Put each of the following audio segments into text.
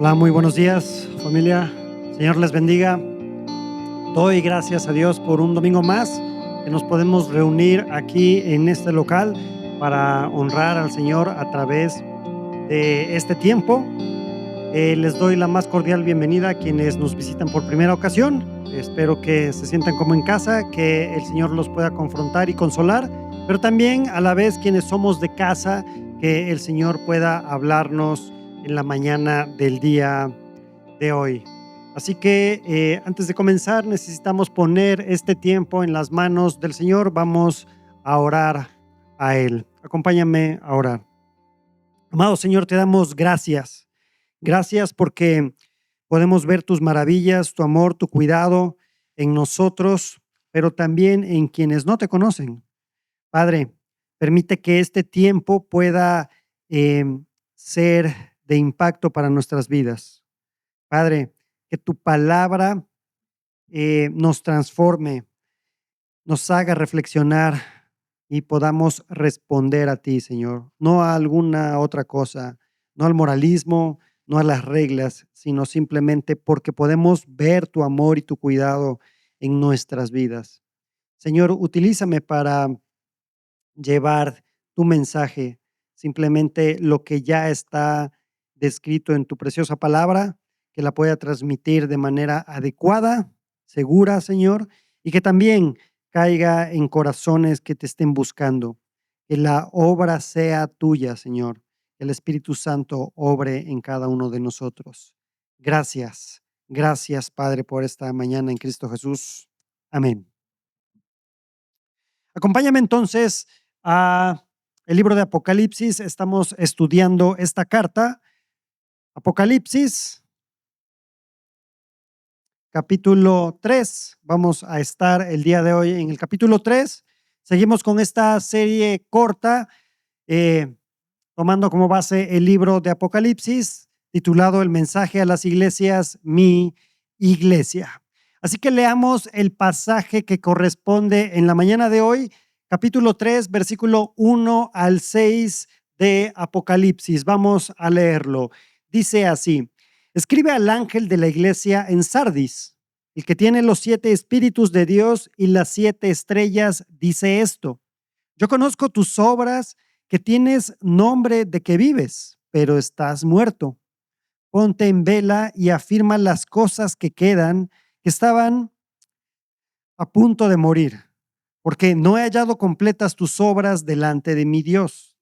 Hola, muy buenos días, familia. Señor les bendiga. Doy gracias a Dios por un domingo más que nos podemos reunir aquí en este local para honrar al Señor a través de este tiempo. Les doy la más cordial bienvenida a quienes nos visitan por primera ocasión. Espero que se sientan como en casa, que el Señor los pueda confrontar y consolar, pero también a la vez quienes somos de casa, que el Señor pueda hablarnos en la mañana del día de hoy. Así que antes de comenzar necesitamos poner este tiempo en las manos del Señor. Vamos a orar a Él. Acompáñame a orar. Amado Señor, te damos gracias. Gracias porque podemos ver tus maravillas, tu amor, tu cuidado en nosotros, pero también en quienes no te conocen. Padre, permite que este tiempo pueda eh, ser de impacto para nuestras vidas. Padre, que tu palabra nos transforme, nos haga reflexionar y podamos responder a ti, Señor, no a alguna otra cosa, no al moralismo, no a las reglas, sino simplemente porque podemos ver tu amor y tu cuidado en nuestras vidas. Señor, utilízame para llevar tu mensaje, simplemente lo que ya está descrito en tu preciosa palabra, que la pueda transmitir de manera adecuada, segura, Señor, y que también caiga en corazones que te estén buscando. Que la obra sea tuya, Señor. Que el Espíritu Santo obre en cada uno de nosotros. Gracias, gracias, Padre, por esta mañana en Cristo Jesús. Amén. Acompáñame entonces a el libro de Apocalipsis. Estamos estudiando esta carta. Apocalipsis, capítulo 3. Vamos a estar el día de hoy en el capítulo 3. Seguimos con esta serie corta, eh, tomando como base el libro de Apocalipsis, titulado El mensaje a las iglesias, mi iglesia. Así que leamos el pasaje que corresponde en la mañana de hoy, capítulo 3, versículo 1 al 6 de Apocalipsis. Vamos a leerlo. Dice así: escribe al ángel de la iglesia en Sardis, el que tiene los 7 espíritus de Dios y las 7 estrellas, dice esto: yo conozco tus obras, que tienes nombre de que vives, pero estás muerto. Ponte en vela y afirma las cosas que quedan, que estaban a punto de morir, porque no he hallado completas tus obras delante de mi Dios.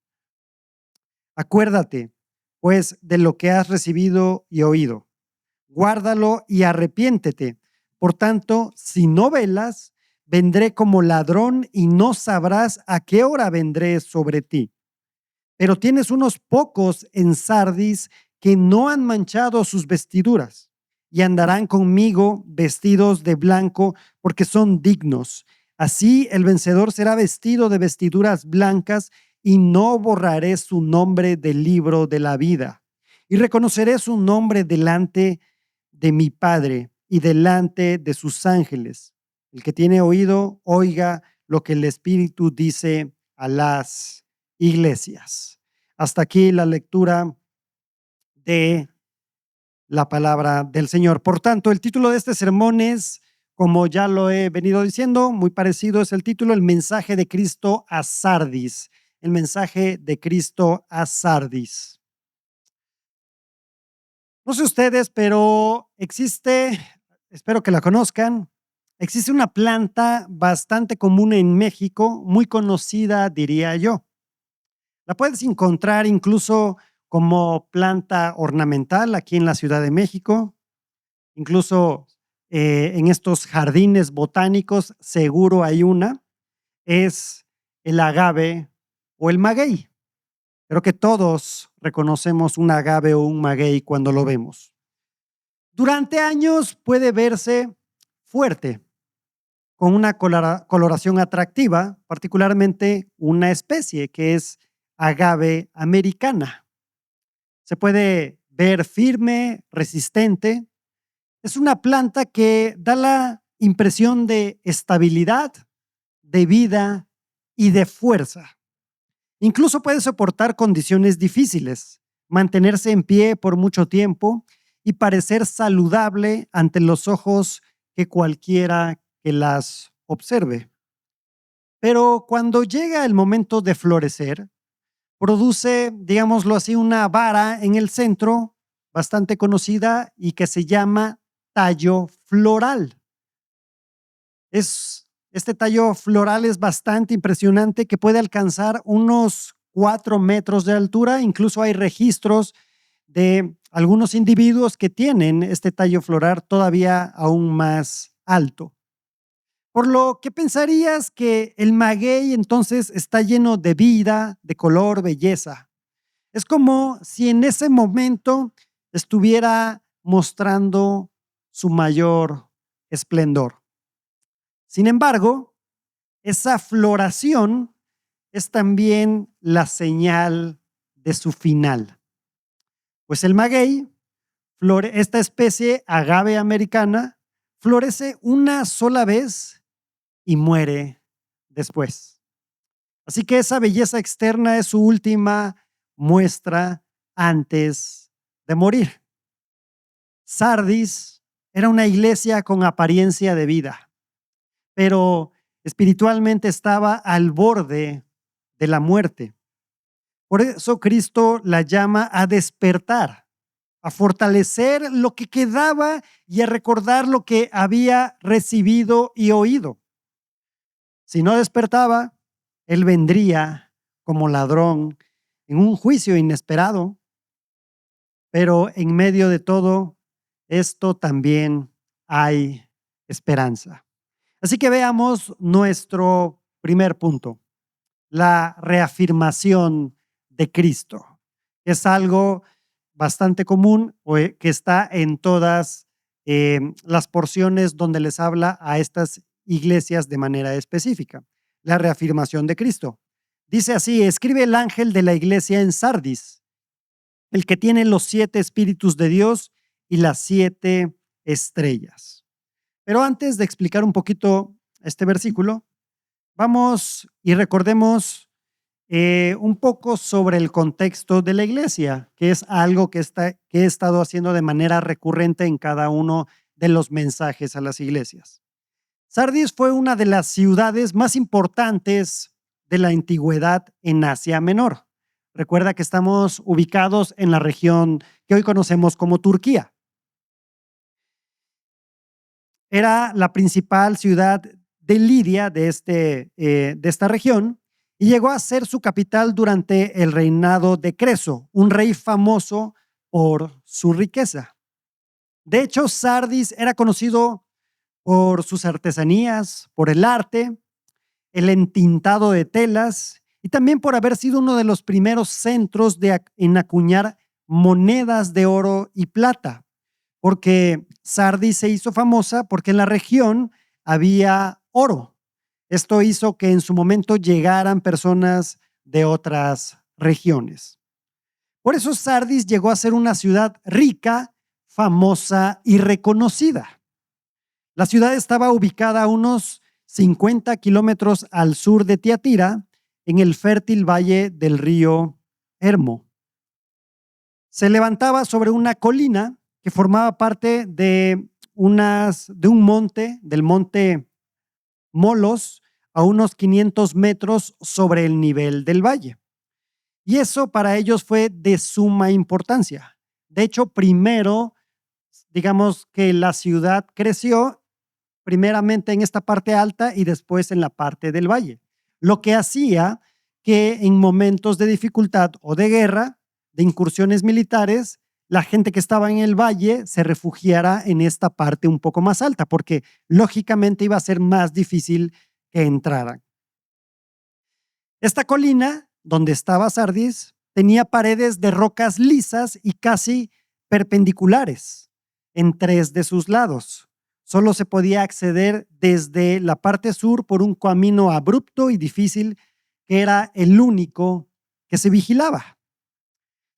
Acuérdate, pues, de lo que has recibido y oído. Guárdalo y arrepiéntete. Por tanto, si no velas, vendré como ladrón y no sabrás a qué hora vendré sobre ti. Pero tienes unos pocos en Sardis que no han manchado sus vestiduras y andarán conmigo vestidos de blanco porque son dignos. Así el vencedor será vestido de vestiduras blancas y no borraré su nombre del libro de la vida. Y reconoceré su nombre delante de mi Padre y delante de sus ángeles. El que tiene oído, oiga lo que el Espíritu dice a las iglesias. Hasta aquí la lectura de la palabra del Señor. Por tanto, el título de este sermón es, como ya lo he venido diciendo, muy parecido es el título: el mensaje de Cristo a Sardis. El mensaje de Cristo a Sardis. No sé ustedes, pero existe, espero que la conozcan, existe una planta bastante común en México, muy conocida, diría yo. La puedes encontrar incluso como planta ornamental aquí en la Ciudad de México, incluso en estos jardines botánicos seguro hay una, es el agave o el maguey. Creo que todos reconocemos un agave o un maguey cuando lo vemos. Durante años puede verse fuerte, con una coloración atractiva, particularmente una especie que es agave americana. Se puede ver firme, resistente. Es una planta que da la impresión de estabilidad, de vida y de fuerza. Incluso puede soportar condiciones difíciles, mantenerse en pie por mucho tiempo y parecer saludable ante los ojos que cualquiera que las observe. Pero cuando llega el momento de florecer, produce, digámoslo así, una vara en el centro bastante conocida y que se llama tallo floral. Este tallo floral es bastante impresionante, que puede alcanzar unos 4 metros de altura. Incluso hay registros de algunos individuos que tienen este tallo floral todavía aún más alto. Por lo que pensarías que el maguey entonces está lleno de vida, de color, belleza. Es como si en ese momento estuviera mostrando su mayor esplendor. Sin embargo, esa floración es también la señal de su final. Pues el maguey, esta especie agave americana, florece una sola vez y muere después. Así que esa belleza externa es su última muestra antes de morir. Sardis era una iglesia con apariencia de vida, pero espiritualmente estaba al borde de la muerte. Por eso Cristo la llama a despertar, a fortalecer lo que quedaba y a recordar lo que había recibido y oído. Si no despertaba, Él vendría como ladrón en un juicio inesperado, pero en medio de todo esto también hay esperanza. Así que veamos nuestro primer punto, la reafirmación de Cristo. Es algo bastante común que está en todas las porciones donde les habla a estas iglesias de manera específica. La reafirmación de Cristo. Dice así: escribe el ángel de la iglesia en Sardis, el que tiene los 7 espíritus de Dios y las 7 estrellas. Pero antes de explicar un poquito este versículo, vamos y recordemos un poco sobre el contexto de la iglesia, que es algo que he estado haciendo de manera recurrente en cada uno de los mensajes a las iglesias. Sardis fue una de las ciudades más importantes de la antigüedad en Asia Menor. Recuerda que estamos ubicados en la región que hoy conocemos como Turquía. Era la principal ciudad de Lidia de esta región y llegó a ser su capital durante el reinado de Creso, un rey famoso por su riqueza. De hecho, Sardis era conocido por sus artesanías, por el arte, el entintado de telas y también por haber sido uno de los primeros centros en acuñar monedas de oro y plata, porque Sardis se hizo famosa porque en la región había oro. Esto hizo que en su momento llegaran personas de otras regiones. Por eso Sardis llegó a ser una ciudad rica, famosa y reconocida. La ciudad estaba ubicada a unos 50 kilómetros al sur de Tiatira, en el fértil valle del río Hermo. Se levantaba sobre una colina que formaba parte de un monte, del monte Molos, a unos 500 metros sobre el nivel del valle. Y eso para ellos fue de suma importancia. De hecho, primero, digamos que la ciudad creció primeramente en esta parte alta y después en la parte del valle, lo que hacía que en momentos de dificultad o de guerra, de incursiones militares, la gente que estaba en el valle se refugiara en esta parte un poco más alta, porque lógicamente iba a ser más difícil que entraran. Esta colina, donde estaba Sardis, tenía paredes de rocas lisas y casi perpendiculares en 3 de sus lados. Solo se podía acceder desde la parte sur por un camino abrupto y difícil que era el único que se vigilaba.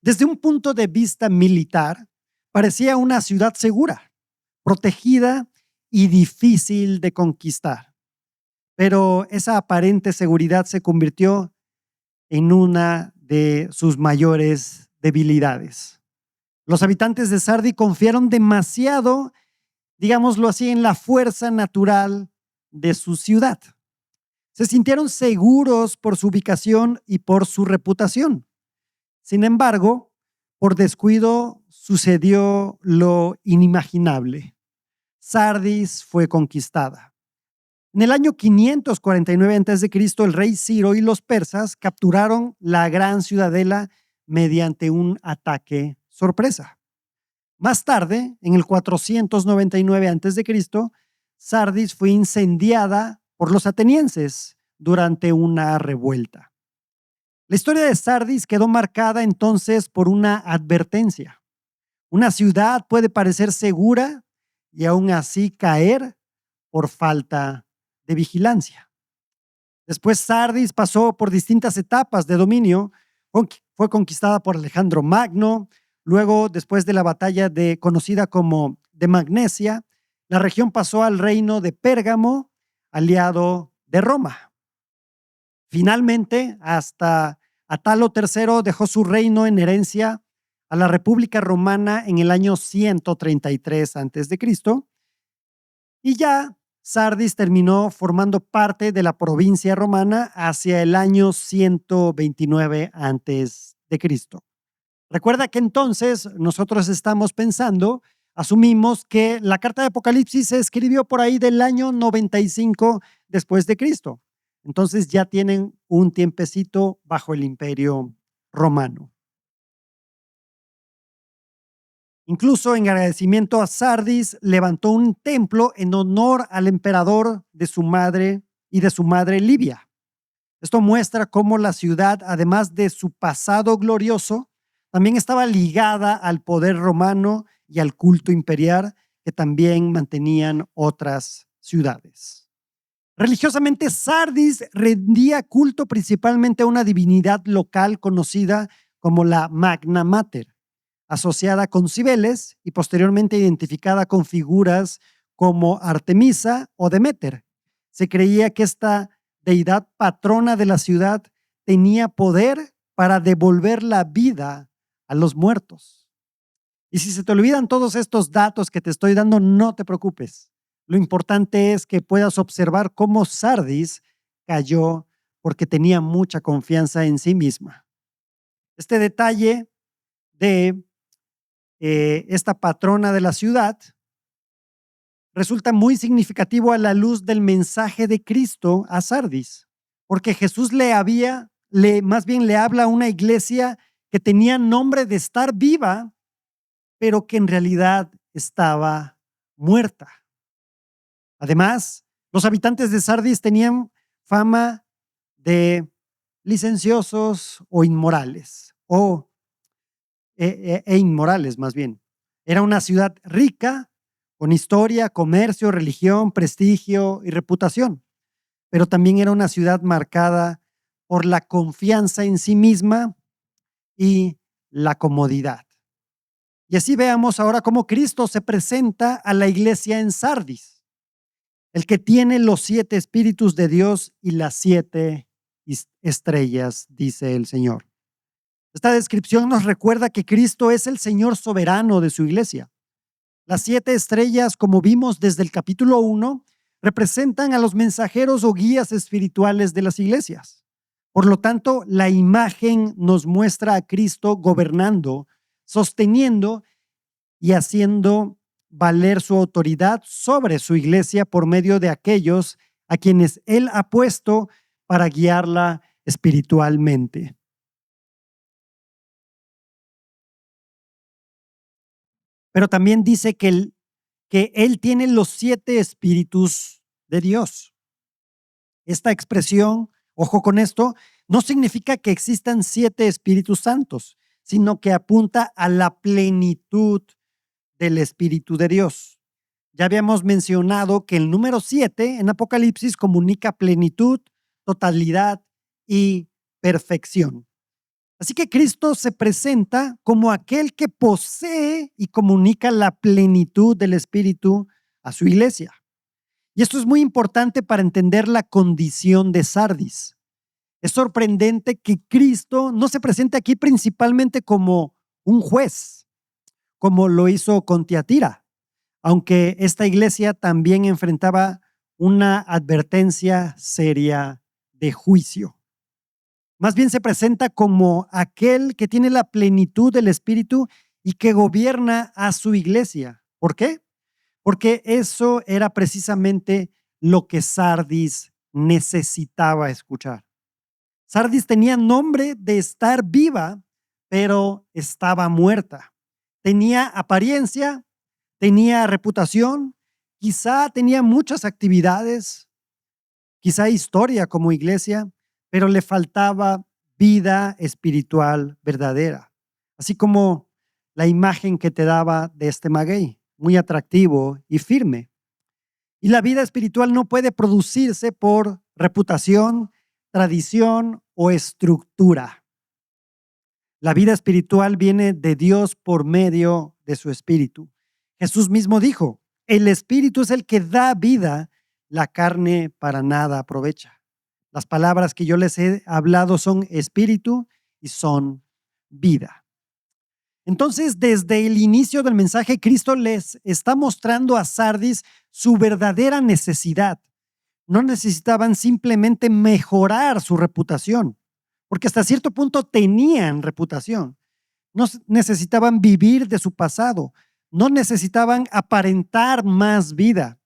Desde un punto de vista militar, parecía una ciudad segura, protegida y difícil de conquistar. Pero esa aparente seguridad se convirtió en una de sus mayores debilidades. Los habitantes de Sardi confiaron demasiado, digámoslo así, en la fuerza natural de su ciudad. Se sintieron seguros por su ubicación y por su reputación. Sin embargo, por descuido sucedió lo inimaginable. Sardis fue conquistada. En el año 549 a.C., el rey Ciro y los persas capturaron la gran ciudadela mediante un ataque sorpresa. Más tarde, en el 499 a.C., Sardis fue incendiada por los atenienses durante una revuelta. La historia de Sardis quedó marcada entonces por una advertencia. Una ciudad puede parecer segura y aún así caer por falta de vigilancia. Después Sardis pasó por distintas etapas de dominio. Fue conquistada por Alejandro Magno. Luego, después de la batalla conocida como de Magnesia, la región pasó al reino de Pérgamo, aliado de Roma. Finalmente, hasta Atalo III dejó su reino en herencia a la República Romana en el año 133 a.C. y ya Sardis terminó formando parte de la provincia romana hacia el año 129 a.C. Recuerda que entonces nosotros estamos pensando, asumimos que la carta de Apocalipsis se escribió por ahí del año 95 después de Cristo. Entonces ya tienen un tiempecito bajo el imperio romano. Incluso en agradecimiento a Sardis, levantó un templo en honor al emperador de su madre y de su madre Libia. Esto muestra cómo la ciudad, además de su pasado glorioso, también estaba ligada al poder romano y al culto imperial que también mantenían otras ciudades. Religiosamente, Sardis rendía culto principalmente a una divinidad local conocida como la Magna Mater, asociada con Cibeles y posteriormente identificada con figuras como Artemisa o Deméter. Se creía que esta deidad patrona de la ciudad tenía poder para devolver la vida a los muertos. Y si se te olvidan todos estos datos que te estoy dando, no te preocupes. Lo importante es que puedas observar cómo Sardis cayó porque tenía mucha confianza en sí misma. Este detalle de esta patrona de la ciudad resulta muy significativo a la luz del mensaje de Cristo a Sardis, porque Jesús más bien le habla a una iglesia que tenía nombre de estar viva, pero que en realidad estaba muerta. Además, los habitantes de Sardis tenían fama de licenciosos o inmorales, e inmorales más bien. Era una ciudad rica, con historia, comercio, religión, prestigio y reputación, pero también era una ciudad marcada por la confianza en sí misma y la comodidad. Y así veamos ahora cómo Cristo se presenta a la iglesia en Sardis, el que tiene los 7 espíritus de Dios y las 7 estrellas, dice el Señor. Esta descripción nos recuerda que Cristo es el Señor soberano de su iglesia. Las 7 estrellas, como vimos desde el capítulo 1, representan a los mensajeros o guías espirituales de las iglesias. Por lo tanto, la imagen nos muestra a Cristo gobernando, sosteniendo y haciendo valer su autoridad sobre su iglesia por medio de aquellos a quienes Él ha puesto para guiarla espiritualmente. Pero también dice que Él tiene los 7 espíritus de Dios. Esta expresión, ojo con esto, no significa que existan 7 espíritus santos, sino que apunta a la plenitud del Espíritu de Dios. Ya habíamos mencionado que el número 7 en Apocalipsis comunica plenitud, totalidad y perfección. Así que Cristo se presenta como aquel que posee y comunica la plenitud del Espíritu a su iglesia. Y esto es muy importante para entender la condición de Sardis. Es sorprendente que Cristo no se presente aquí principalmente como un juez como lo hizo con Tiatira, aunque esta iglesia también enfrentaba una advertencia seria de juicio. Más bien se presenta como aquel que tiene la plenitud del Espíritu y que gobierna a su iglesia. ¿Por qué? Porque eso era precisamente lo que Sardis necesitaba escuchar. Sardis tenía nombre de estar viva, pero estaba muerta. Tenía apariencia, tenía reputación, quizá tenía muchas actividades, quizá historia como iglesia, pero le faltaba vida espiritual verdadera. Así como la imagen que te daba de este maguey, muy atractivo y firme. Y la vida espiritual no puede producirse por reputación, tradición o estructura. La vida espiritual viene de Dios por medio de su Espíritu. Jesús mismo dijo, el Espíritu es el que da vida, la carne para nada aprovecha. Las palabras que yo les he hablado son espíritu y son vida. Entonces, desde el inicio del mensaje, Cristo les está mostrando a Sardis su verdadera necesidad. No necesitaban simplemente mejorar su reputación, porque hasta cierto punto tenían reputación. No necesitaban vivir de su pasado, no necesitaban aparentar más vida,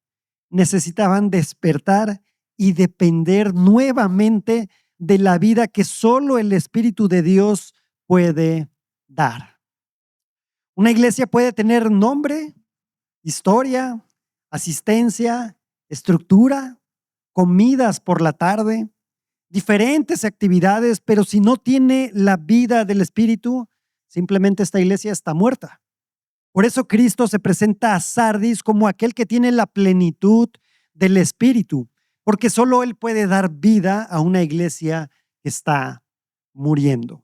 necesitaban despertar y depender nuevamente de la vida que solo el Espíritu de Dios puede dar. Una iglesia puede tener nombre, historia, asistencia, estructura, comidas por la tarde, diferentes actividades, pero si no tiene la vida del Espíritu, simplemente esta iglesia está muerta. Por eso Cristo se presenta a Sardis como aquel que tiene la plenitud del Espíritu, porque solo Él puede dar vida a una iglesia que está muriendo.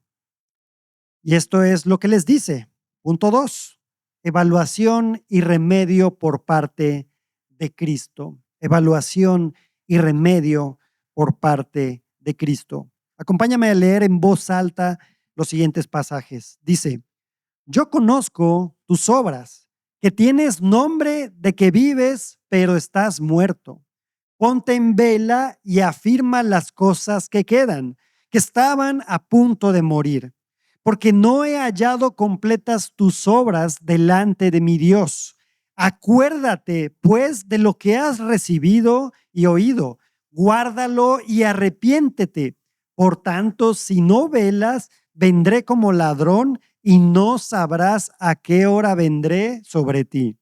Y esto es lo que les dice. Punto 2. Evaluación y remedio por parte de Cristo. Evaluación y remedio por parte de Cristo. Acompáñame a leer en voz alta los siguientes pasajes. Dice, yo conozco tus obras, que tienes nombre de que vives, pero estás muerto. Ponte en vela y afirma las cosas que quedan, que estaban a punto de morir, porque no he hallado completas tus obras delante de mi Dios. Acuérdate, pues, de lo que has recibido y oído, guárdalo y arrepiéntete. Por tanto, si no velas, vendré como ladrón y no sabrás a qué hora vendré sobre ti.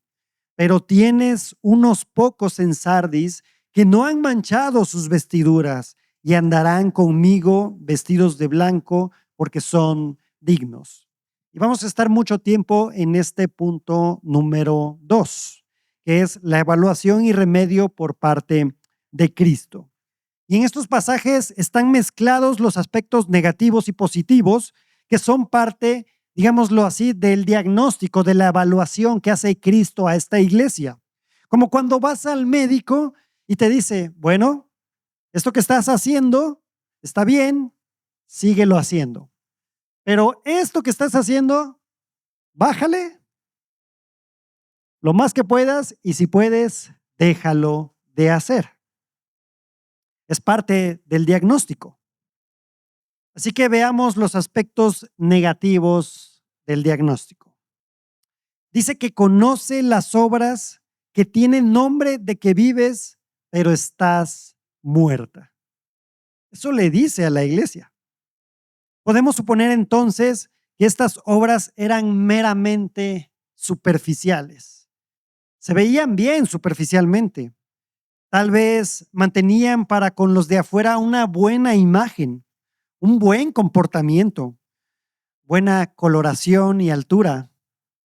Pero tienes unos pocos en Sardis que no han manchado sus vestiduras y andarán conmigo vestidos de blanco porque son dignos. Y vamos a estar mucho tiempo en este punto número 2, que es la evaluación y remedio por parte de Cristo. Y en estos pasajes están mezclados los aspectos negativos y positivos que son parte, digámoslo así, del diagnóstico, de la evaluación que hace Cristo a esta iglesia. Como cuando vas al médico y te dice, bueno, esto que estás haciendo está bien, síguelo haciendo. Pero esto que estás haciendo, bájale lo más que puedas y si puedes, déjalo de hacer. Es parte del diagnóstico. Así que veamos los aspectos negativos del diagnóstico. Dice que conoce las obras que tienen nombre de que vives, pero estás muerta. Eso le dice a la iglesia. Podemos suponer entonces que estas obras eran meramente superficiales. Se veían bien superficialmente. Tal vez mantenían para con los de afuera una buena imagen, un buen comportamiento, buena coloración y altura,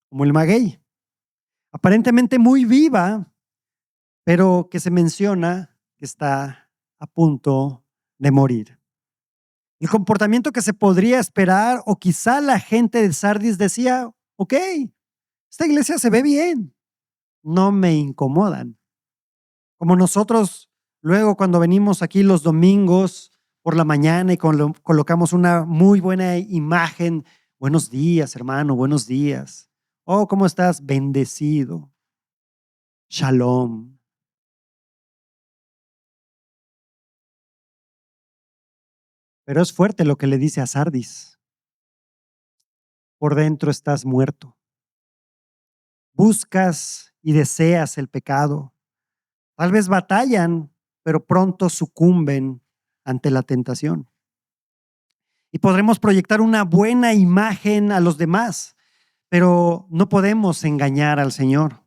como el maguey. Aparentemente muy viva, pero que se menciona que está a punto de morir. El comportamiento que se podría esperar, o quizá la gente de Sardis decía, ok, esta iglesia se ve bien, no me incomodan. Como nosotros luego cuando venimos aquí los domingos por la mañana y colocamos una muy buena imagen, buenos días hermano, buenos días, Oh, ¿cómo estás? Bendecido. Shalom. Pero es fuerte lo que le dice a Sardis. Por dentro estás muerto. Buscas y deseas el pecado. Tal vez batallan, pero pronto sucumben ante la tentación. Y podremos proyectar una buena imagen a los demás, pero no podemos engañar al Señor,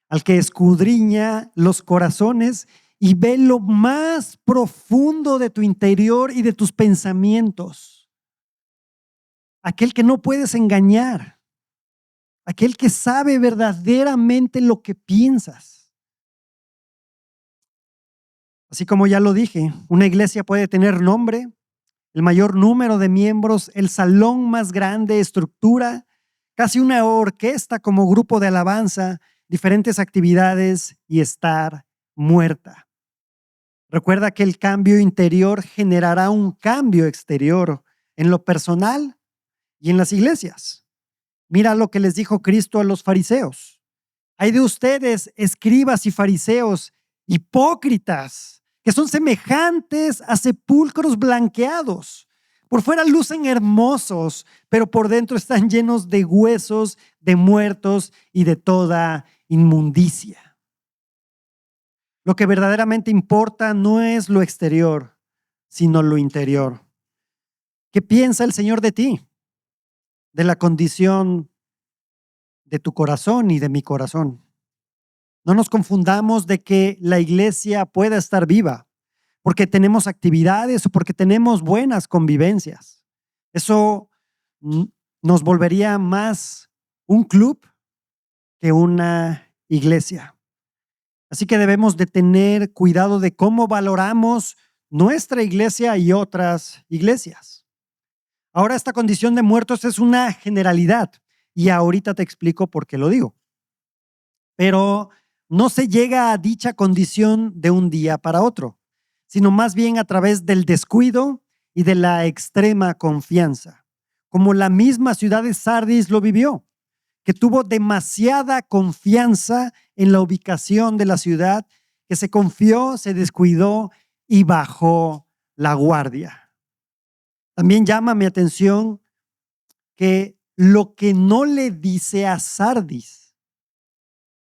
al que escudriña los corazones y ve lo más profundo de tu interior y de tus pensamientos. Aquel que no puedes engañar, aquel que sabe verdaderamente lo que piensas. Así como ya lo dije, una iglesia puede tener nombre, el mayor número de miembros, el salón más grande, estructura, casi una orquesta como grupo de alabanza, diferentes actividades y estar muerta. Recuerda que el cambio interior generará un cambio exterior en lo personal y en las iglesias. Mira lo que les dijo Cristo a los fariseos. Hay de ustedes, escribas y fariseos, hipócritas, que son semejantes a sepulcros blanqueados. Por fuera lucen hermosos, pero por dentro están llenos de huesos, de muertos y de toda inmundicia. Lo que verdaderamente importa no es lo exterior, sino lo interior. ¿Qué piensa el Señor de ti? De la condición de tu corazón y de mi corazón. No nos confundamos de que la iglesia pueda estar viva porque tenemos actividades o porque tenemos buenas convivencias. Eso nos volvería más un club que una iglesia. Así que debemos de tener cuidado de cómo valoramos nuestra iglesia y otras iglesias. Ahora, esta condición de muertos es una generalidad y ahorita te explico por qué lo digo. Pero no se llega a dicha condición de un día para otro, sino más bien a través del descuido y de la extrema confianza, como la misma ciudad de Sardis lo vivió, que tuvo demasiada confianza en la ubicación de la ciudad, que se confió, se descuidó y bajó la guardia. También llama mi atención que lo que no le dice a Sardis,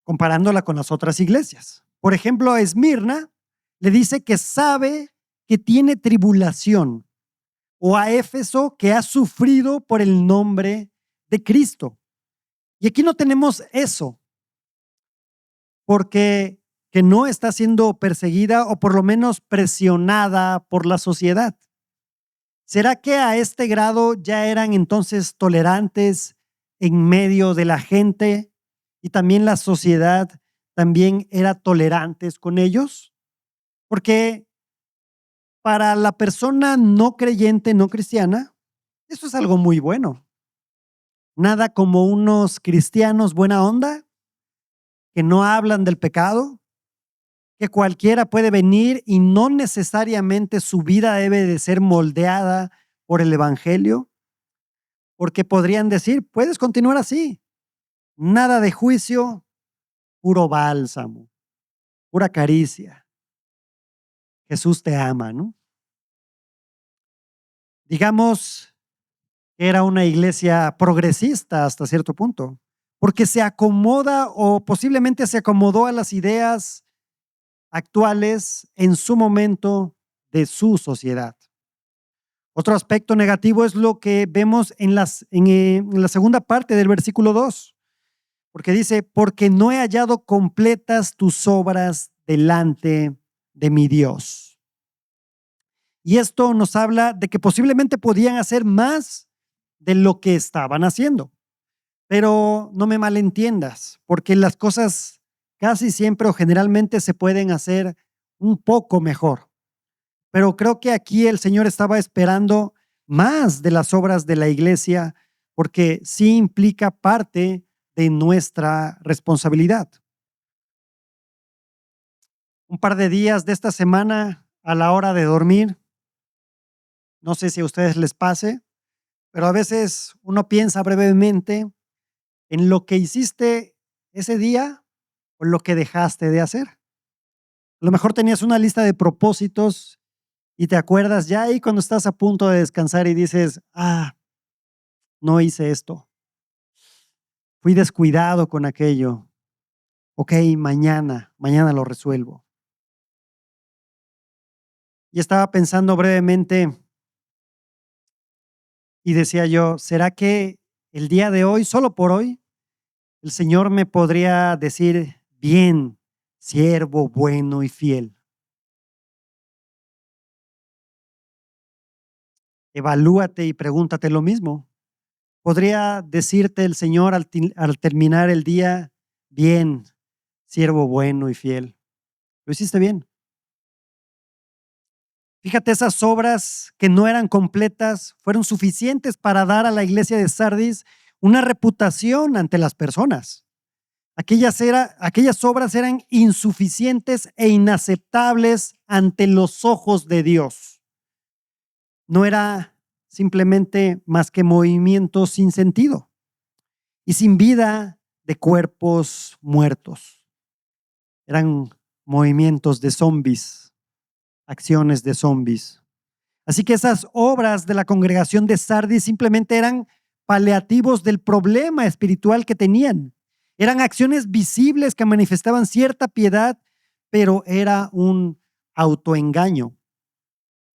comparándola con las otras iglesias. Por ejemplo, a Esmirna le dice que sabe que tiene tribulación, o a Éfeso que ha sufrido por el nombre de Cristo. Y aquí no tenemos eso, porque que no está siendo perseguida o por lo menos presionada por la sociedad. ¿Será que a este grado ya eran entonces tolerantes en medio de la gente y también la sociedad también era tolerantes con ellos? Porque para la persona no creyente, no cristiana, eso es algo muy bueno. Nada como unos cristianos buena onda que no hablan del pecado, que cualquiera puede venir y no necesariamente su vida debe de ser moldeada por el evangelio, porque podrían decir, puedes continuar así, nada de juicio, puro bálsamo, pura caricia. Jesús te ama, ¿no? Digamos que era una iglesia progresista hasta cierto punto, porque se acomoda o posiblemente se acomodó a las ideas actuales en su momento de su sociedad. Otro aspecto negativo es lo que vemos en la segunda parte del versículo 2, porque dice, porque no he hallado completas tus obras delante de mi Dios. Y esto nos habla de que posiblemente podían hacer más de lo que estaban haciendo. Pero no me malentiendas, porque las cosas casi siempre o generalmente se pueden hacer un poco mejor. Pero creo que aquí el Señor estaba esperando más de las obras de la iglesia, porque sí implica parte de nuestra responsabilidad. Un par de días de esta semana a la hora de dormir, no sé si a ustedes les pase, pero a veces uno piensa brevemente en lo que hiciste ese día o lo que dejaste de hacer. A lo mejor tenías una lista de propósitos y te acuerdas ya ahí cuando estás a punto de descansar y dices, no hice esto, fui descuidado con aquello. Ok, mañana lo resuelvo. Y estaba pensando brevemente y decía yo, ¿será que el día de hoy, solo por hoy, el Señor me podría decir, bien, siervo bueno y fiel? Evalúate y pregúntate lo mismo. ¿Podría decirte el Señor al terminar el día, bien, siervo bueno y fiel? Lo hiciste bien. Fíjate, esas obras que no eran completas fueron suficientes para dar a la iglesia de Sardis una reputación ante las personas. Aquellas obras eran insuficientes e inaceptables ante los ojos de Dios. No era simplemente más que movimientos sin sentido y sin vida de cuerpos muertos. Eran movimientos de zombies, acciones de zombies. Así que esas obras de la congregación de Sardis simplemente eran paliativos del problema espiritual que tenían. Eran acciones visibles que manifestaban cierta piedad, pero era un autoengaño.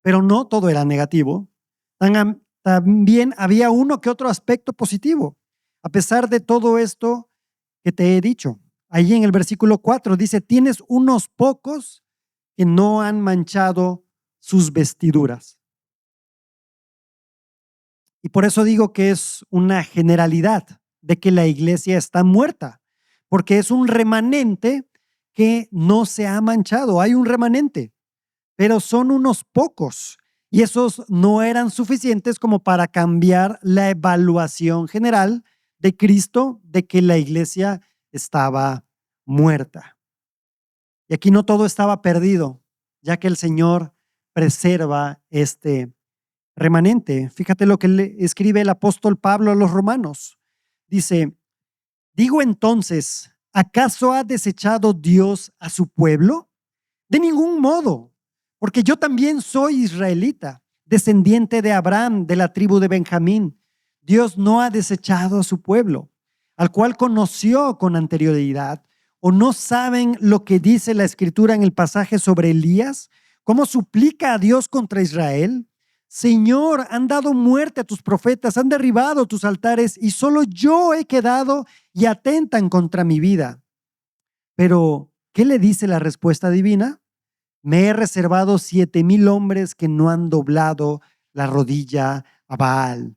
Pero no todo era negativo. También había uno que otro aspecto positivo. A pesar de todo esto que te he dicho, allí en el versículo 4 dice, tienes unos pocos que no han manchado sus vestiduras. Y por eso digo que es una generalidad de que la iglesia está muerta, porque es un remanente que no se ha manchado. Hay un remanente, pero son unos pocos. Y esos no eran suficientes como para cambiar la evaluación general de Cristo de que la iglesia estaba muerta. Y aquí no todo estaba perdido, ya que el Señor preserva este remanente. Fíjate lo que le escribe el apóstol Pablo a los romanos. Dice, digo entonces, ¿acaso ha desechado Dios a su pueblo? De ningún modo, porque yo también soy israelita, descendiente de Abraham, de la tribu de Benjamín. Dios no ha desechado a su pueblo, al cual conoció con anterioridad. ¿O no saben lo que dice la escritura en el pasaje sobre Elías? ¿Cómo suplica a Dios contra Israel? Señor, han dado muerte a tus profetas, han derribado tus altares y solo yo he quedado y atentan contra mi vida. Pero, ¿qué le dice la respuesta divina? Me he reservado 7,000 hombres que no han doblado la rodilla a Baal.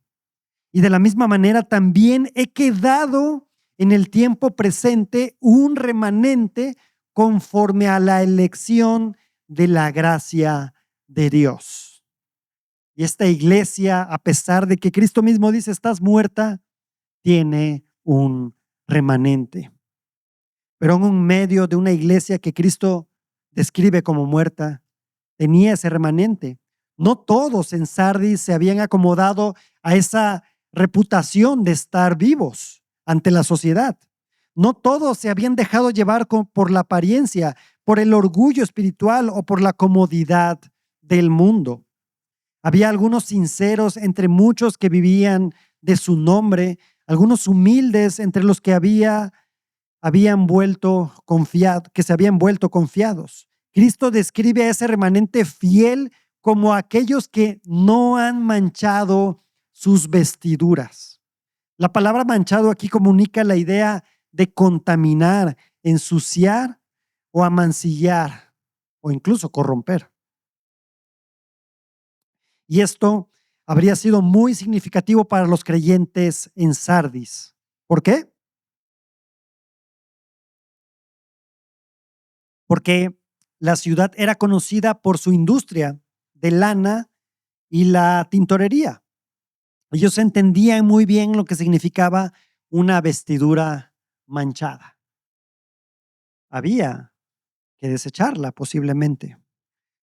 Y de la misma manera también he quedado en el tiempo presente un remanente conforme a la elección de la gracia de Dios. Y esta iglesia, a pesar de que Cristo mismo dice, estás muerta, tiene un remanente. Pero en medio de una iglesia que Cristo describe como muerta, tenía ese remanente. No todos en Sardis se habían acomodado a esa reputación de estar vivos ante la sociedad. No todos se habían dejado llevar por la apariencia, por el orgullo espiritual o por la comodidad del mundo. Había algunos sinceros entre muchos que vivían de su nombre, algunos humildes entre los que que se habían vuelto confiados. Cristo describe a ese remanente fiel como aquellos que no han manchado sus vestiduras. La palabra manchado aquí comunica la idea de contaminar, ensuciar o amancillar o incluso corromper. Y esto habría sido muy significativo para los creyentes en Sardis. ¿Por qué? Porque la ciudad era conocida por su industria de lana y la tintorería. Ellos entendían muy bien lo que significaba una vestidura manchada. Había que desecharla posiblemente.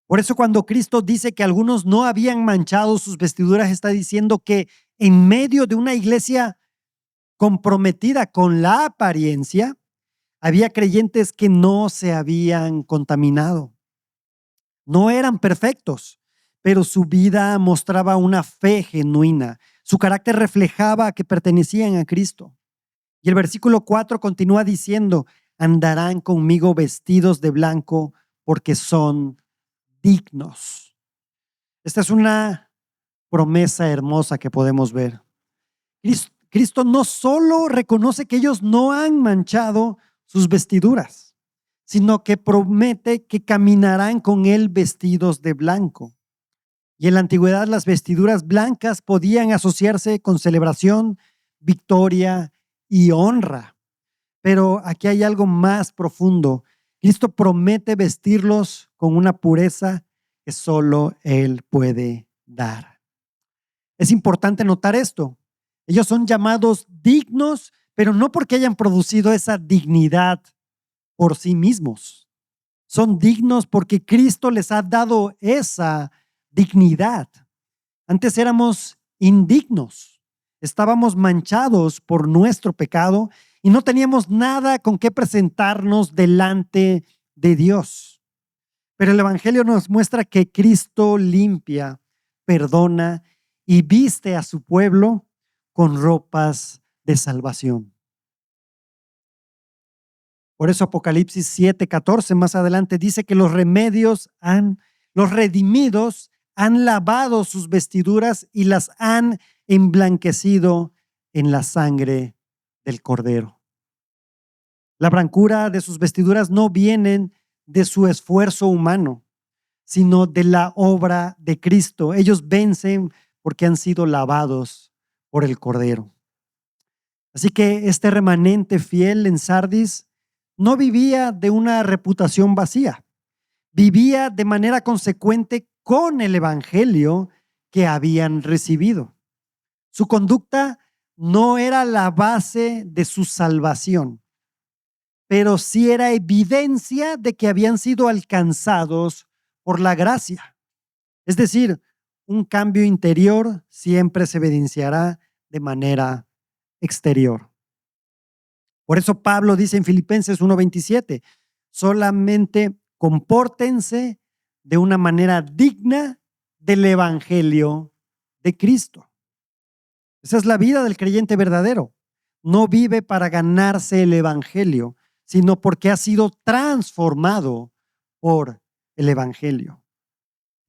Por eso cuando Cristo dice que algunos no habían manchado sus vestiduras, está diciendo que en medio de una iglesia comprometida con la apariencia, había creyentes que no se habían contaminado. No eran perfectos, pero su vida mostraba una fe genuina. Su carácter reflejaba que pertenecían a Cristo. Y el versículo 4 continúa diciendo, andarán conmigo vestidos de blanco porque son dignos. Esta es una promesa hermosa que podemos ver. Cristo no solo reconoce que ellos no han manchado sus vestiduras, sino que promete que caminarán con él vestidos de blanco. Y en la antigüedad las vestiduras blancas podían asociarse con celebración, victoria y honra. Pero aquí hay algo más profundo. Cristo promete vestirlos con una pureza que solo Él puede dar. Es importante notar esto. Ellos son llamados dignos, pero no porque hayan producido esa dignidad por sí mismos. Son dignos porque Cristo les ha dado esa dignidad. Antes éramos indignos, estábamos manchados por nuestro pecado y no teníamos nada con qué presentarnos delante de Dios. Pero el Evangelio nos muestra que Cristo limpia, perdona y viste a su pueblo con ropas de salvación. Por eso Apocalipsis 7:14 más adelante dice que los redimidos han lavado sus vestiduras y las han emblanquecido en la sangre del Cordero. La blancura de sus vestiduras no vienen de su esfuerzo humano, sino de la obra de Cristo. Ellos vencen porque han sido lavados por el Cordero. Así que este remanente fiel en Sardis no vivía de una reputación vacía, vivía de manera consecuente con el evangelio que habían recibido. Su conducta no era la base de su salvación, pero sí era evidencia de que habían sido alcanzados por la gracia. Es decir, un cambio interior siempre se evidenciará de manera exterior. Por eso Pablo dice en Filipenses 1:27, solamente compórtense de una manera digna del evangelio de Cristo. Esa es la vida del creyente verdadero. No vive para ganarse el evangelio, sino porque ha sido transformado por el evangelio.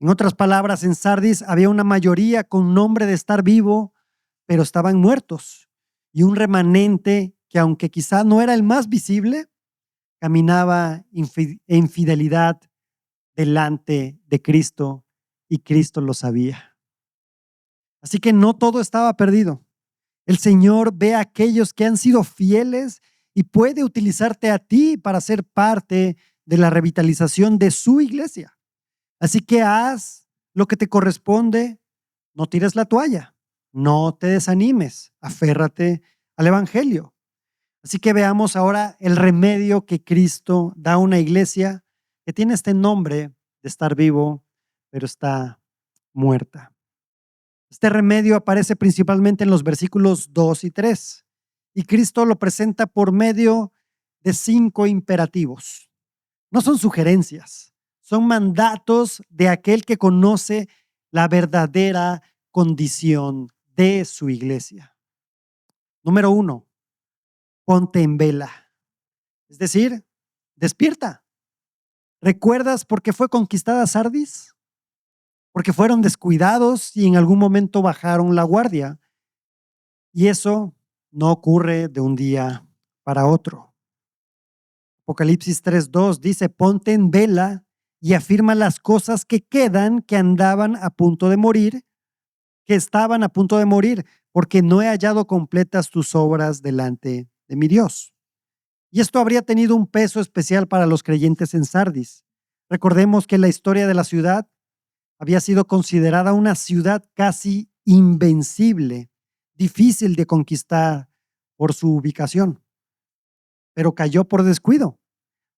En otras palabras, en Sardis había una mayoría con nombre de estar vivo, pero estaban muertos, y un remanente que, aunque quizá no era el más visible, caminaba en fidelidad delante de Cristo, y Cristo lo sabía. Así que no todo estaba perdido. El Señor ve a aquellos que han sido fieles y puede utilizarte a ti para ser parte de la revitalización de su iglesia. Así que haz lo que te corresponde, no tires la toalla, no te desanimes, aférrate al evangelio. Así que veamos ahora el remedio que Cristo da a una iglesia que tiene este nombre de estar vivo, pero está muerta. Este remedio aparece principalmente en los versículos 2 y 3, y Cristo lo presenta por medio de 5 imperativos. No son sugerencias, son mandatos de aquel que conoce la verdadera condición de su iglesia. Número 1, ponte en vela, es decir, despierta. ¿Recuerdas por qué fue conquistada Sardis? Porque fueron descuidados y en algún momento bajaron la guardia. Y eso no ocurre de un día para otro. Apocalipsis 3:2 dice, ponte en vela y afirma las cosas que quedan, que andaban a punto de morir, que estaban a punto de morir, porque no he hallado completas tus obras delante de mi Dios. Y esto habría tenido un peso especial para los creyentes en Sardis. Recordemos que la historia de la ciudad había sido considerada una ciudad casi invencible, difícil de conquistar por su ubicación, pero cayó por descuido.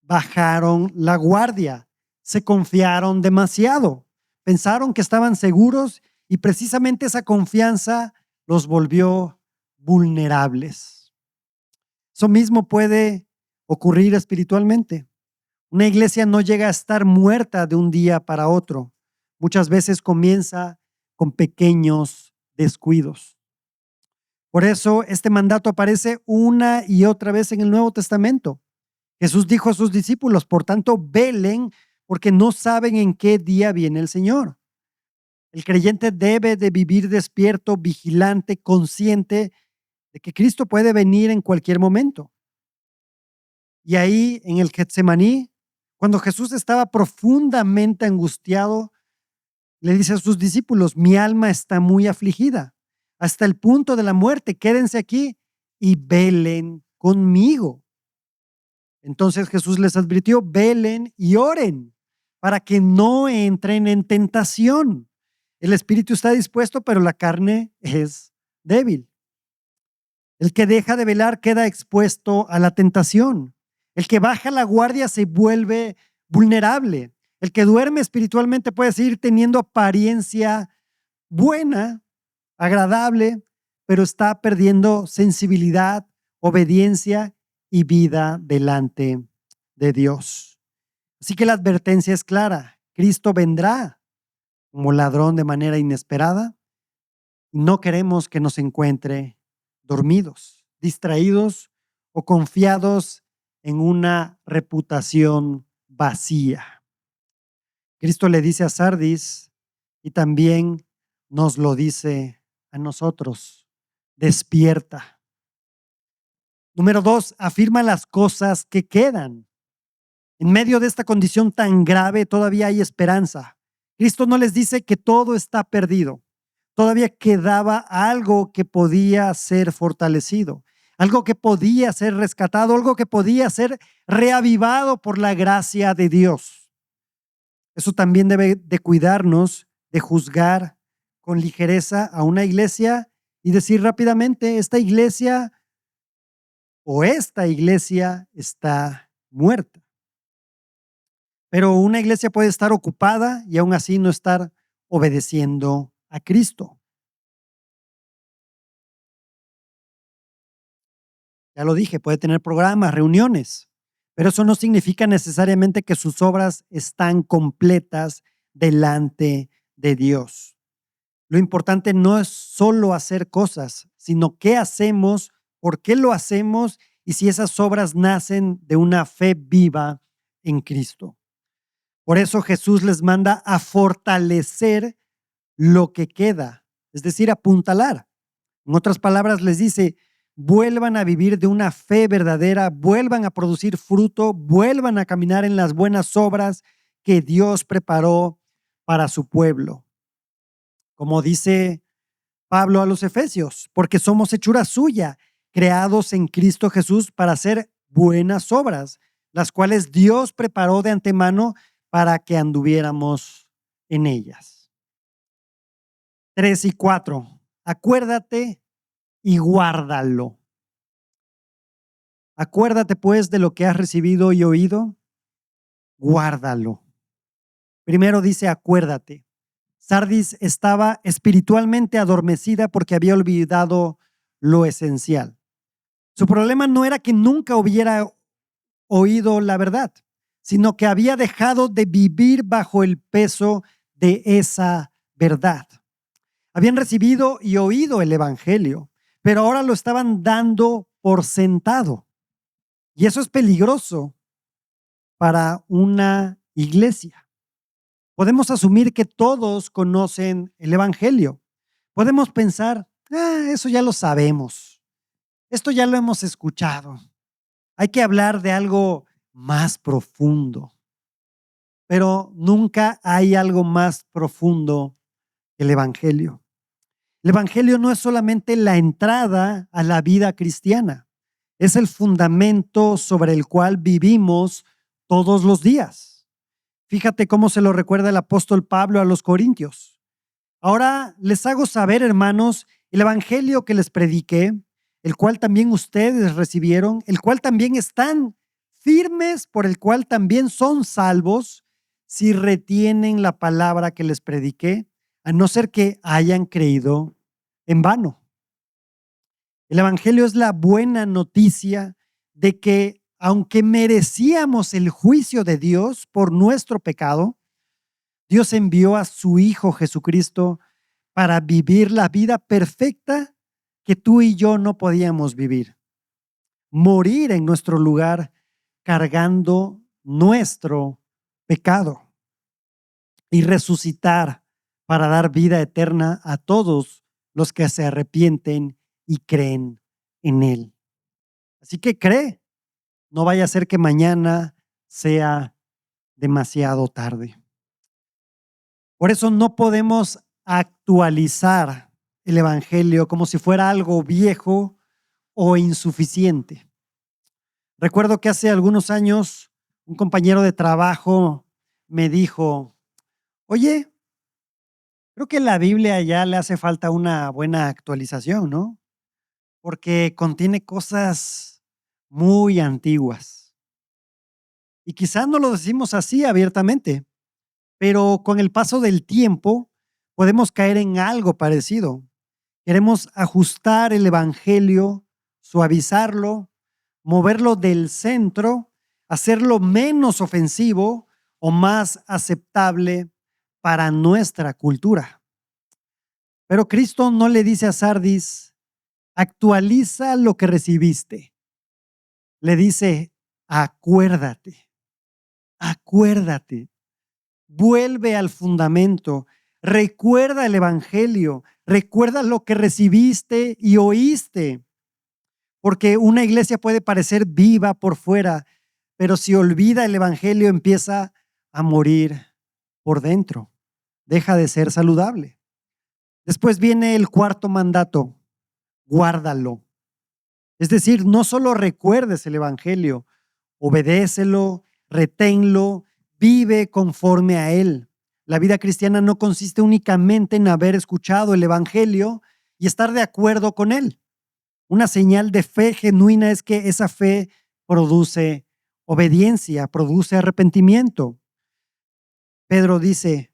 Bajaron la guardia, se confiaron demasiado, pensaron que estaban seguros y precisamente esa confianza los volvió vulnerables. Eso mismo puede ocurrir espiritualmente. Una iglesia no llega a estar muerta de un día para otro. Muchas veces comienza con pequeños descuidos. Por eso este mandato aparece una y otra vez en el Nuevo Testamento. Jesús dijo a sus discípulos, por tanto, velen porque no saben en qué día viene el Señor. El creyente debe de vivir despierto, vigilante, consciente de que Cristo puede venir en cualquier momento. Y ahí en el Getsemaní, cuando Jesús estaba profundamente angustiado, le dice a sus discípulos, mi alma está muy afligida, hasta el punto de la muerte, quédense aquí y velen conmigo. Entonces Jesús les advirtió, velen y oren para que no entren en tentación. El espíritu está dispuesto, pero la carne es débil. El que deja de velar queda expuesto a la tentación. El que baja la guardia se vuelve vulnerable. El que duerme espiritualmente puede seguir teniendo apariencia buena, agradable, pero está perdiendo sensibilidad, obediencia y vida delante de Dios. Así que la advertencia es clara. Cristo vendrá como ladrón de manera inesperada y no queremos que nos encuentre dormidos, distraídos o confiados en una reputación vacía. Cristo le dice a Sardis y también nos lo dice a nosotros, despierta. Número 2, afirma las cosas que quedan. En medio de esta condición tan grave todavía hay esperanza. Cristo no les dice que todo está perdido. Todavía quedaba algo que podía ser fortalecido, algo que podía ser rescatado, algo que podía ser reavivado por la gracia de Dios. Eso también debe de cuidarnos de juzgar con ligereza a una iglesia y decir rápidamente, esta iglesia está muerta. Pero una iglesia puede estar ocupada y aún así no estar obedeciendo a Cristo. Ya lo dije, puede tener programas, reuniones, pero eso no significa necesariamente que sus obras están completas delante de Dios. Lo importante no es solo hacer cosas, sino qué hacemos, por qué lo hacemos y si esas obras nacen de una fe viva en Cristo. Por eso Jesús les manda a fortalecer lo que queda, es decir, apuntalar. En otras palabras, les dice, vuelvan a vivir de una fe verdadera, vuelvan a producir fruto, vuelvan a caminar en las buenas obras que Dios preparó para su pueblo. Como dice Pablo a los Efesios, porque somos hechura suya, creados en Cristo Jesús para hacer buenas obras, las cuales Dios preparó de antemano para que anduviéramos en ellas. 3 y 4. Acuérdate y guárdalo. Acuérdate pues de lo que has recibido y oído, guárdalo. Primero dice acuérdate. Sardis estaba espiritualmente adormecida porque había olvidado lo esencial. Su problema no era que nunca hubiera oído la verdad, sino que había dejado de vivir bajo el peso de esa verdad. Habían recibido y oído el evangelio, pero ahora lo estaban dando por sentado. Y eso es peligroso para una iglesia. Podemos asumir que todos conocen el evangelio. Podemos pensar, eso ya lo sabemos. Esto ya lo hemos escuchado. Hay que hablar de algo más profundo. Pero nunca hay algo más profundo que el evangelio. El evangelio no es solamente la entrada a la vida cristiana, es el fundamento sobre el cual vivimos todos los días. Fíjate cómo se lo recuerda el apóstol Pablo a los Corintios. Ahora les hago saber, hermanos, el evangelio que les prediqué, el cual también ustedes recibieron, el cual también están firmes, por el cual también son salvos, si retienen la palabra que les prediqué, a no ser que hayan creído en vano. El evangelio es la buena noticia de que aunque merecíamos el juicio de Dios por nuestro pecado, Dios envió a su Hijo Jesucristo para vivir la vida perfecta que tú y yo no podíamos vivir. Morir en nuestro lugar cargando nuestro pecado y resucitar para dar vida eterna a todos los que se arrepienten y creen en Él. Así que cree, no vaya a ser que mañana sea demasiado tarde. Por eso no podemos actualizar el Evangelio como si fuera algo viejo o insuficiente. Recuerdo que hace algunos años un compañero de trabajo me dijo, oye, creo que la Biblia ya le hace falta una buena actualización, ¿no? Porque contiene cosas muy antiguas. Y quizás no lo decimos así abiertamente, pero con el paso del tiempo podemos caer en algo parecido. Queremos ajustar el evangelio, suavizarlo, moverlo del centro, hacerlo menos ofensivo o más aceptable para nuestra cultura. Pero Cristo no le dice a Sardis, actualiza lo que recibiste. Le dice, acuérdate, acuérdate. Vuelve al fundamento, recuerda el evangelio, recuerda lo que recibiste y oíste, porque una iglesia puede parecer viva por fuera, pero si olvida el evangelio empieza a morir por dentro, deja de ser saludable. Después viene el cuarto mandato, guárdalo. Es decir, no solo recuerdes el evangelio, obedécelo, reténlo, vive conforme a él. La vida cristiana no consiste únicamente en haber escuchado el evangelio y estar de acuerdo con él. Una señal de fe genuina es que esa fe produce obediencia, produce arrepentimiento. Pedro dice,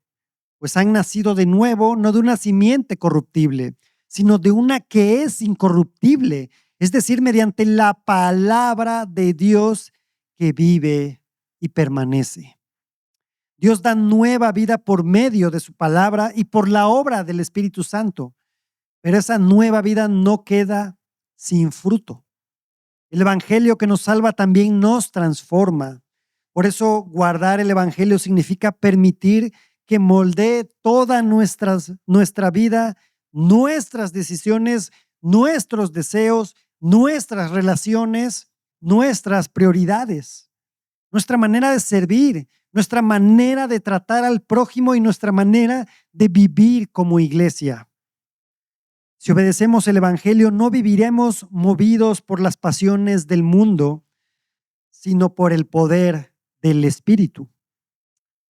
pues han nacido de nuevo, no de una simiente corruptible, sino de una que es incorruptible, es decir, mediante la palabra de Dios que vive y permanece. Dios da nueva vida por medio de su palabra y por la obra del Espíritu Santo, pero esa nueva vida no queda sin fruto. El evangelio que nos salva también nos transforma. Por eso guardar el evangelio significa permitir que moldee toda nuestra vida, nuestras decisiones, nuestros deseos, nuestras relaciones, nuestras prioridades, nuestra manera de servir, nuestra manera de tratar al prójimo y nuestra manera de vivir como iglesia. Si obedecemos el evangelio, no viviremos movidos por las pasiones del mundo, sino por el poder del Espíritu.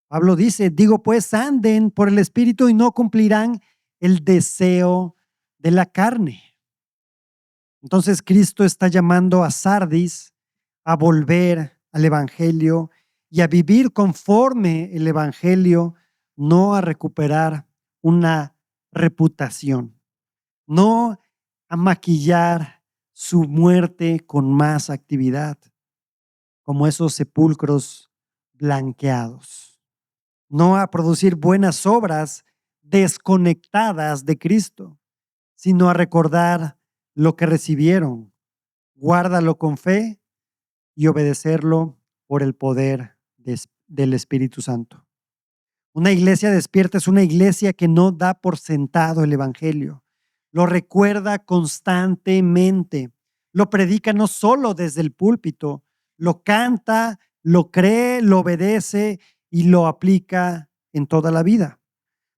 Pablo dice, digo pues, anden por el Espíritu y no cumplirán el deseo de la carne. Entonces Cristo está llamando a Sardis a volver al evangelio y a vivir conforme el evangelio, no a recuperar una reputación, no a maquillar su muerte con más actividad, como esos sepulcros blanqueados, no a producir buenas obras desconectadas de Cristo, sino a recordar lo que recibieron, guárdalo con fe y obedecerlo por el poder del Espíritu Santo. Una iglesia despierta es una iglesia que no da por sentado el evangelio, lo recuerda constantemente, lo predica no solo desde el púlpito, lo canta, lo cree, lo obedece y lo aplica en toda la vida.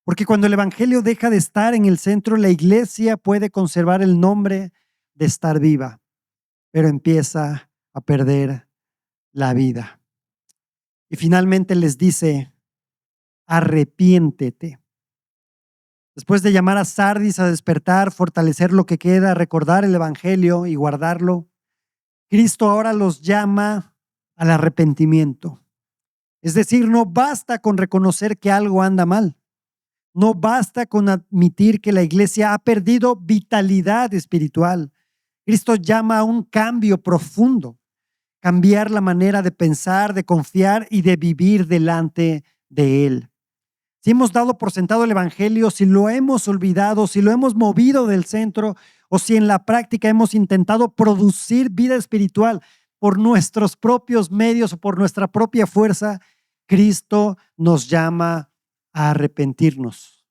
Porque cuando el evangelio deja de estar en el centro, la iglesia puede conservar el nombre de estar viva, pero empieza a perder la vida. Y finalmente les dice, arrepiéntete. Después de llamar a Sardis a despertar, fortalecer lo que queda, recordar el evangelio y guardarlo, Cristo ahora los llama al arrepentimiento. Es decir, no basta con reconocer que algo anda mal. No basta con admitir que la iglesia ha perdido vitalidad espiritual. Cristo llama a un cambio profundo. cambiar la manera de pensar, de confiar y de vivir delante de Él. Si hemos dado por sentado el Evangelio, si lo hemos olvidado, si lo hemos movido del centro o si en la práctica hemos intentado producir vida espiritual por nuestros propios medios o por nuestra propia fuerza, Cristo nos llama a arrepentirnos.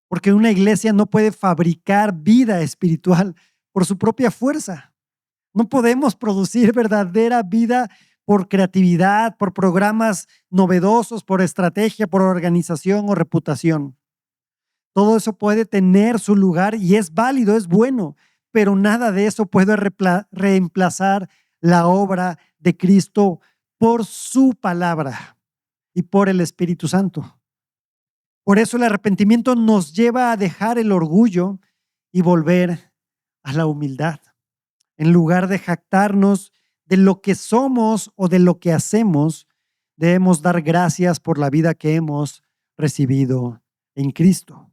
Porque una iglesia no puede fabricar vida espiritual por su propia fuerza. No podemos producir verdadera vida por creatividad, por programas novedosos, por estrategia, por organización o reputación. Todo eso puede tener su lugar y es válido, es bueno, pero nada de eso puede reemplazar la obra de Cristo por su palabra y por el Espíritu Santo. Por eso el arrepentimiento nos lleva a dejar el orgullo y volver a la humildad. En lugar de jactarnos de lo que somos o de lo que hacemos, debemos dar gracias por la vida que hemos recibido en Cristo.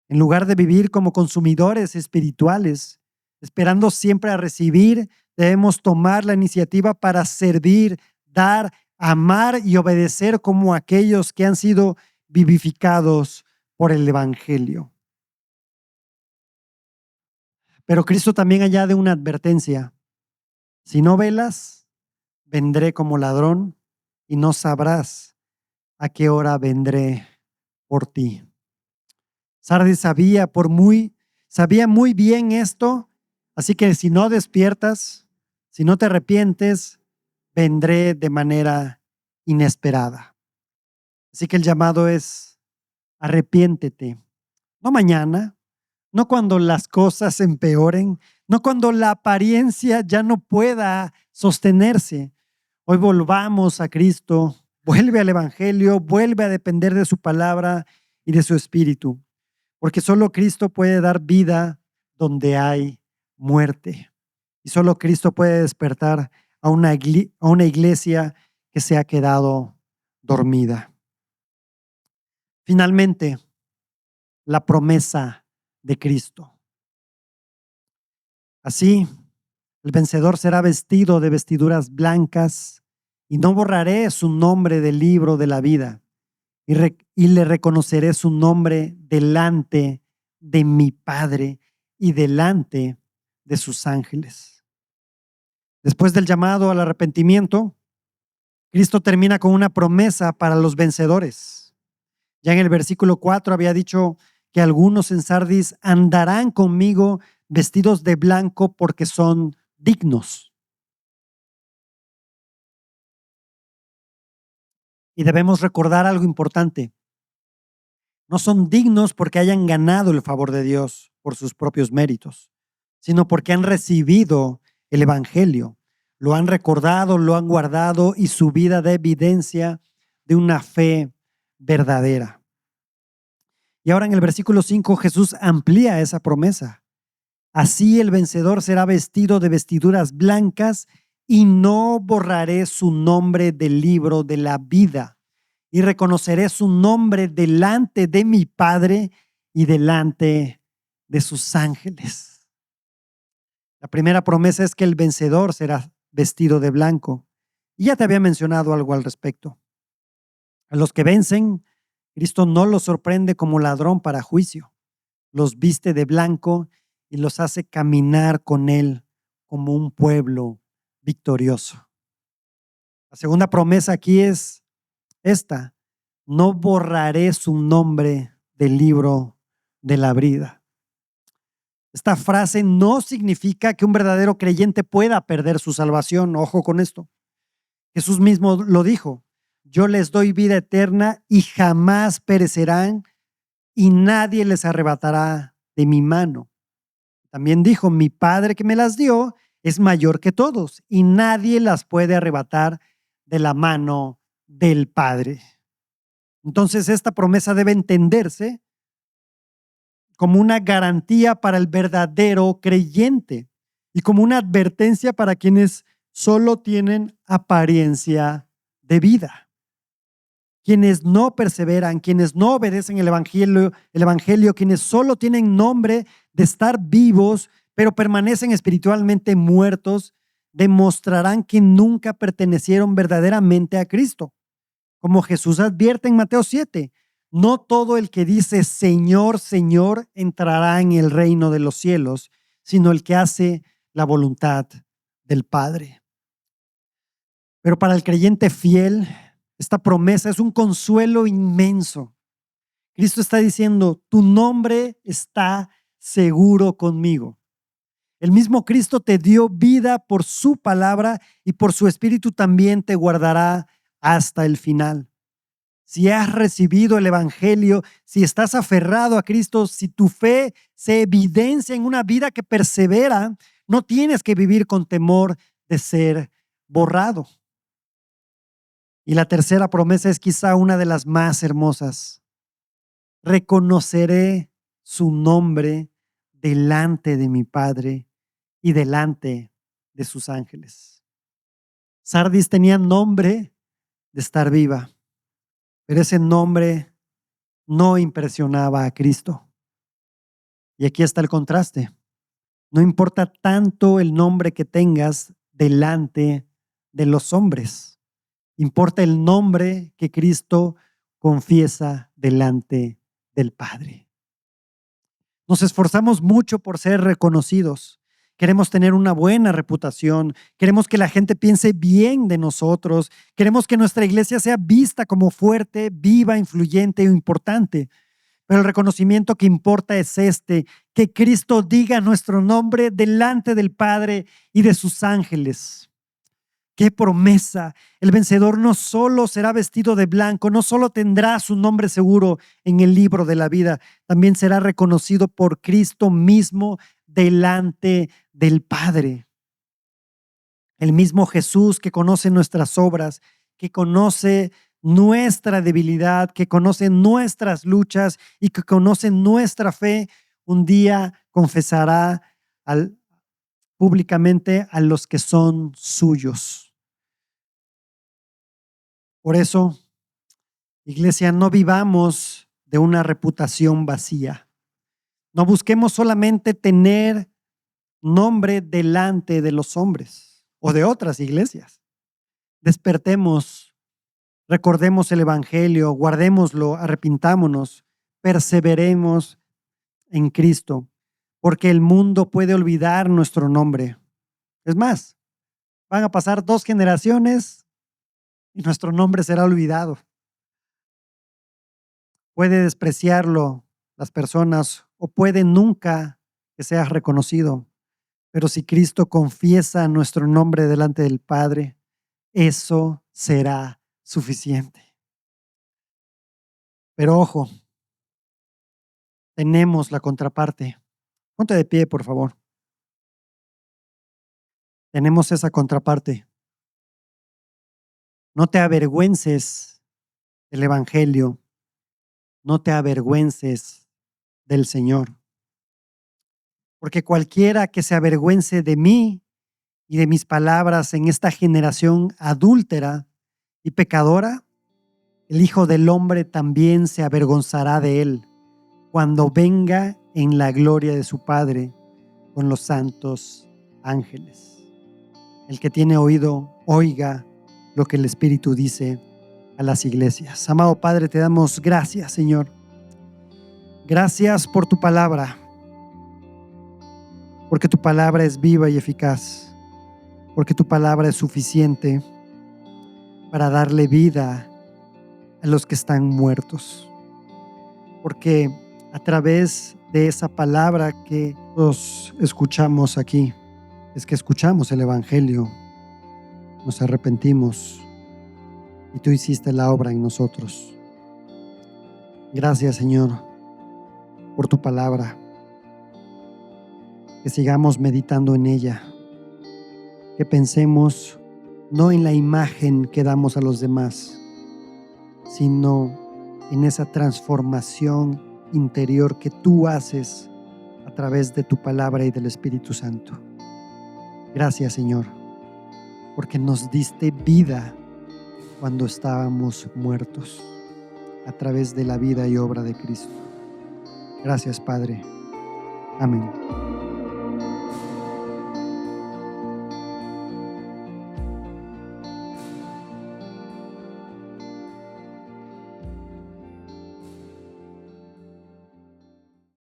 En lugar de vivir como consumidores espirituales, esperando siempre a recibir, debemos tomar la iniciativa para servir, dar, amar y obedecer como aquellos que han sido vivificados por el Evangelio. Pero Cristo también añade una advertencia. Si no velas, vendré como ladrón y no sabrás a qué hora vendré por ti. Sardis sabía muy bien esto, así que si no despiertas, si no te arrepientes, vendré de manera inesperada. Así que el llamado es: arrepiéntete. No mañana, no cuando las cosas empeoren, no cuando la apariencia ya no pueda sostenerse. Hoy volvamos a Cristo, vuelve al Evangelio, vuelve a depender de su palabra y de su Espíritu, porque solo Cristo puede dar vida donde hay muerte. Y solo Cristo puede despertar a una iglesia que se ha quedado dormida. Finalmente, la promesa de Cristo. Así, el vencedor será vestido de vestiduras blancas y no borraré su nombre del libro de la vida y le reconoceré su nombre delante de mi Padre y delante de sus ángeles. Después del llamado al arrepentimiento, Cristo termina con una promesa para los vencedores. Ya en el versículo 4 había dicho que algunos en Sardis andarán conmigo vestidos de blanco porque son dignos. Y debemos recordar algo importante. No son dignos porque hayan ganado el favor de Dios por sus propios méritos, sino porque han recibido el Evangelio, lo han recordado, lo han guardado y su vida da evidencia de una fe verdadera. Y ahora en el versículo 5 Jesús amplía esa promesa. Así el vencedor será vestido de vestiduras blancas y no borraré su nombre del libro de la vida y reconoceré su nombre delante de mi Padre y delante de sus ángeles. La primera promesa es que el vencedor será vestido de blanco. Y ya te había mencionado algo al respecto. A los que vencen, Cristo no los sorprende como ladrón para juicio. Los viste de blanco y los hace caminar con Él como un pueblo victorioso. La segunda promesa aquí es esta: no borraré su nombre del libro de la vida. Esta frase no significa que un verdadero creyente pueda perder su salvación. Ojo con esto. Jesús mismo lo dijo: yo les doy vida eterna y jamás perecerán y nadie les arrebatará de mi mano. También dijo: mi Padre que me las dio es mayor que todos y nadie las puede arrebatar de la mano del Padre. Entonces esta promesa debe entenderse como una garantía para el verdadero creyente y como una advertencia para quienes solo tienen apariencia de vida. Quienes no perseveran, quienes no obedecen el evangelio, quienes solo tienen nombre de estar vivos, pero permanecen espiritualmente muertos, demostrarán que nunca pertenecieron verdaderamente a Cristo. Como Jesús advierte en Mateo 7, no todo el que dice Señor, Señor entrará en el reino de los cielos, sino el que hace la voluntad del Padre. Pero para el creyente fiel, esta promesa es un consuelo inmenso. Cristo está diciendo, tu nombre está seguro conmigo. El mismo Cristo te dio vida por su palabra y por su espíritu también te guardará hasta el final. Si has recibido el evangelio, si estás aferrado a Cristo, si tu fe se evidencia en una vida que persevera, no tienes que vivir con temor de ser borrado. Y la tercera promesa es quizá una de las más hermosas. Reconoceré su nombre delante de mi Padre y delante de sus ángeles. Sardis tenía nombre de estar viva, pero ese nombre no impresionaba a Cristo. Y aquí está el contraste. No importa tanto el nombre que tengas delante de los hombres. Importa el nombre que Cristo confiesa delante del Padre. Nos esforzamos mucho por ser reconocidos. Queremos tener una buena reputación. Queremos que la gente piense bien de nosotros. Queremos que nuestra iglesia sea vista como fuerte, viva, influyente o importante. Pero el reconocimiento que importa es que Cristo diga nuestro nombre delante del Padre y de sus ángeles. ¡Qué promesa! El vencedor no solo será vestido de blanco, no solo tendrá su nombre seguro en el libro de la vida, también será reconocido por Cristo mismo delante del Padre. El mismo Jesús que conoce nuestras obras, que conoce nuestra debilidad, que conoce nuestras luchas y que conoce nuestra fe, un día confesará públicamente a los que son suyos. Por eso, iglesia, no vivamos de una reputación vacía. No busquemos solamente tener nombre delante de los hombres o de otras iglesias. Despertemos, recordemos el evangelio, guardémoslo, arrepintámonos, perseveremos en Cristo, porque el mundo puede olvidar nuestro nombre. Es más, van a pasar 2 generaciones y nuestro nombre será olvidado. Puede despreciarlo las personas o puede nunca que seas reconocido. Pero si Cristo confiesa nuestro nombre delante del Padre, eso será suficiente. Pero ojo, tenemos la contraparte. Ponte de pie, por favor. Tenemos esa contraparte. No te avergüences del Evangelio. No te avergüences del Señor. Porque cualquiera que se avergüence de mí y de mis palabras en esta generación adúltera y pecadora, el Hijo del Hombre también se avergonzará de él cuando venga en la gloria de su Padre con los santos ángeles. El que tiene oído, oiga lo que el Espíritu dice a las iglesias. Amado Padre, te damos gracias, Señor. Gracias por tu palabra, porque tu palabra es viva y eficaz, porque tu palabra es suficiente para darle vida a los que están muertos. Porque a través de esa palabra que nos escuchamos aquí, es que escuchamos el Evangelio, nos arrepentimos y tú hiciste la obra en nosotros. Gracias, Señor, por tu palabra. Que sigamos meditando en ella, que pensemos no en la imagen que damos a los demás, sino en esa transformación interior que tú haces a través de tu palabra y del Espíritu Santo. Gracias, Señor, porque nos diste vida cuando estábamos muertos a través de la vida y obra de Cristo. Gracias, Padre. Amén.